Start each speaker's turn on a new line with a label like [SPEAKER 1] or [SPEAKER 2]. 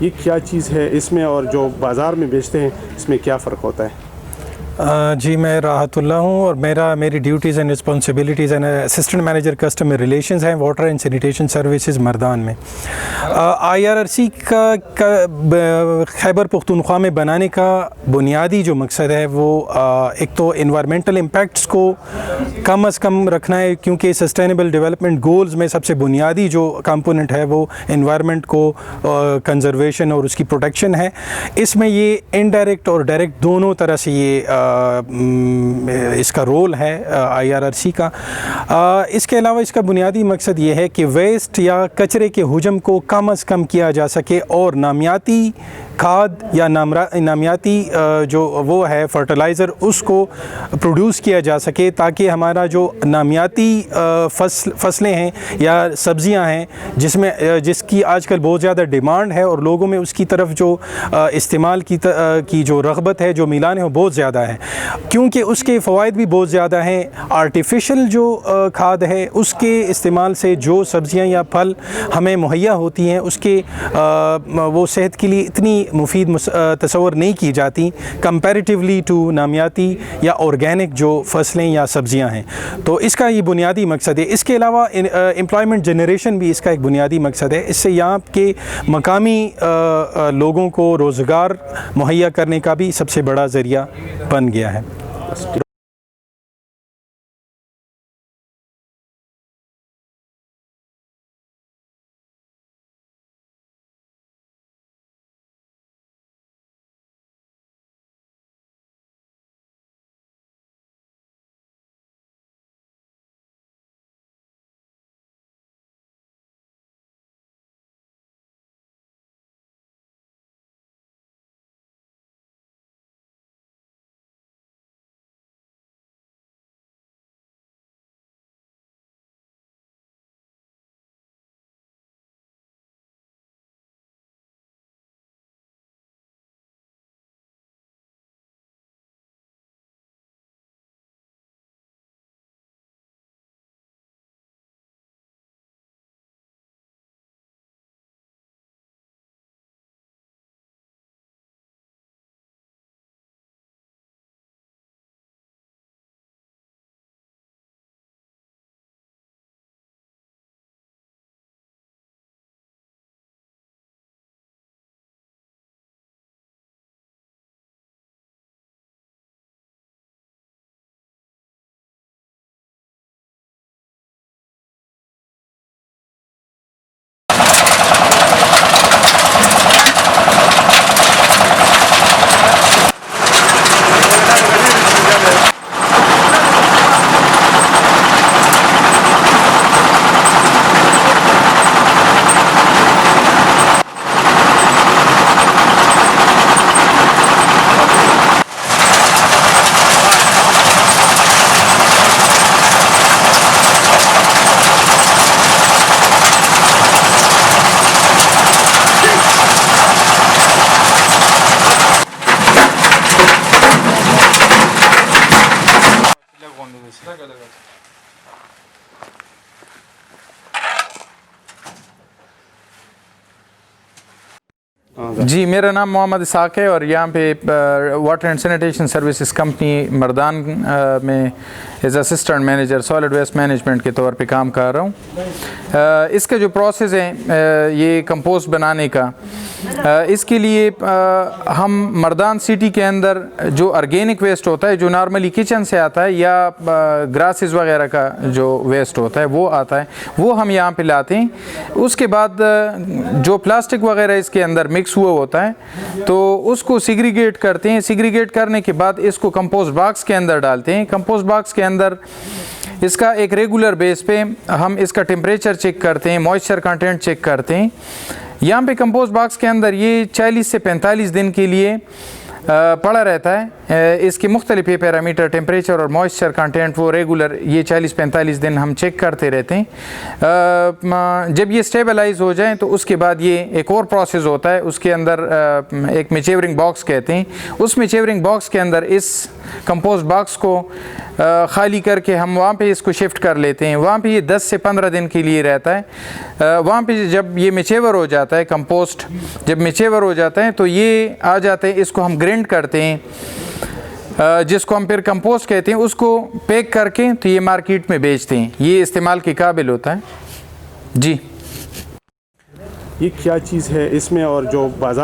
[SPEAKER 1] ये क्या चीज़ है इसमें, और जो बाज़ार में बेचते हैं इसमें क्या फ़र्क होता है?
[SPEAKER 2] जी, मैं राहतुल्लाह हूँ और मेरी duties and responsibilities and assistant manager customer relations हैं water and sanitation services Mardan में। IRRC का खैबर पख्तूनख्वा में बनाने का बुनियादी जो मकसद है वो एक तो इन्वायरमेंटल इम्पैक्ट्स को कम अज़ कम रखना है, क्योंकि सस्टेनेबल डेवलपमेंट गोल्स में सबसे बुनियादी जो कंपोनेंट है वो इन्वायरमेंट को कंजर्वेशन और उसकी प्रोटेक्शन है। इसमें ये इनडायरेक्ट और डायरेक्ट दोनों तरह से ये इसका रोल है IRRC का। इसके अलावा इसका बुनियादी मकसद ये है कि वेस्ट या कचरे के हुजम को कम अज़ कम किया जा सके और नामियाती खाद या नामियाती जो वो है फर्टिलाइज़र उसको प्रोड्यूस किया जा सके, ताकि हमारा जो नामियाती फसलें हैं या सब्ज़ियां हैं जिसकी आजकल बहुत ज़्यादा डिमांड है और लोगों में उसकी तरफ जो इस्तेमाल की जो रग़बत है, जो मिलान है, वो बहुत ज़्यादा है, क्योंकि उसके फ़वाइद भी बहुत ज़्यादा हैं। आर्टिफिशियल जो खाद है उसके इस्तेमाल से जो सब्ज़ियां या फल हमें मुहैया होती हैं उसके वो सेहत के लिए इतनी मुफीद तस्वर नहीं की जाती कंपैरेटिवली टू नामियाती या ऑर्गेनिक जो फसलें या सब्ज़ियां हैं। तो इसका ये बुनियादी मकसद है। इसके अलावा एम्प्लॉयमेंट जनरेशन भी इसका एक बुनियादी मकसद है। इससे यहाँ के मकामी लोगों को रोज़गार मुहैया करने का भी सबसे बड़ा ज़रिया बन गया है।
[SPEAKER 3] जी, मेरा नाम मोहम्मद इसाक है और यहाँ पे water and sanitation services company Mardan में as assistant manager solid waste management के तौर पे काम कर रहा हूँ। इसका जो प्रोसेस है ये कंपोस्ट बनाने का, इसके लिए हम मर्दान सिटी के अंदर जो ऑर्गेनिक वेस्ट होता है, जो नॉर्मली किचन से आता है या ग्रासेस वगैरह का जो वेस्ट होता है वो आता है, वो हम यहाँ पे लाते हैं। उसके बाद जो प्लास्टिक वगैरह इसके अंदर मिक्स हुआ होता है तो उसको सिग्रीगेट करते हैं। सिग्रीगेट करने के बाद इसको कंपोस्ट बॉक्स के अंदर डालते हैं। कंपोस्ट बॉक्स के अंदर इसका एक रेगुलर बेस पे हम इसका टेम्परेचर चेक करते हैं, मॉइस्चर कंटेंट चेक करते हैं। यहाँ पे कंपोस्ट बॉक्स के अंदर ये 40 से 45 दिन के लिए पड़ा रहता है। इसकी मुख्तलिफ ये पैरामीटर टेम्परेचर और मॉइस्चर कंटेंट वो रेगुलर ये 40-45 दिन हम चेक करते रहते हैं। जब ये स्टेबलाइज हो जाए तो उसके बाद ये एक और प्रोसेस होता है, उसके अंदर एक मैच्योरिंग बॉक्स कहते हैं, उस मैच्योरिंग बॉक्स के अंदर इस कंपोस्ट बॉक्स को ख़ाली करके हम वहाँ पे इसको शिफ्ट कर लेते हैं। वहाँ पे ये 10 से 15 दिन के लिए रहता है। वहाँ पे जब ये मैच्योर हो जाता है कंपोस्ट, जब मैच्योर हो जाता है तो ये आ जाते हैं, इसको हम ग्राइंड करते हैं, जिसको हम फिर कंपोस्ट कहते हैं, उसको पैक करके तो ये मार्केट में बेचते हैं, ये इस्तेमाल के काबिल होता है। जी
[SPEAKER 1] ये क्या चीज़ है इसमें और जो बाज़ार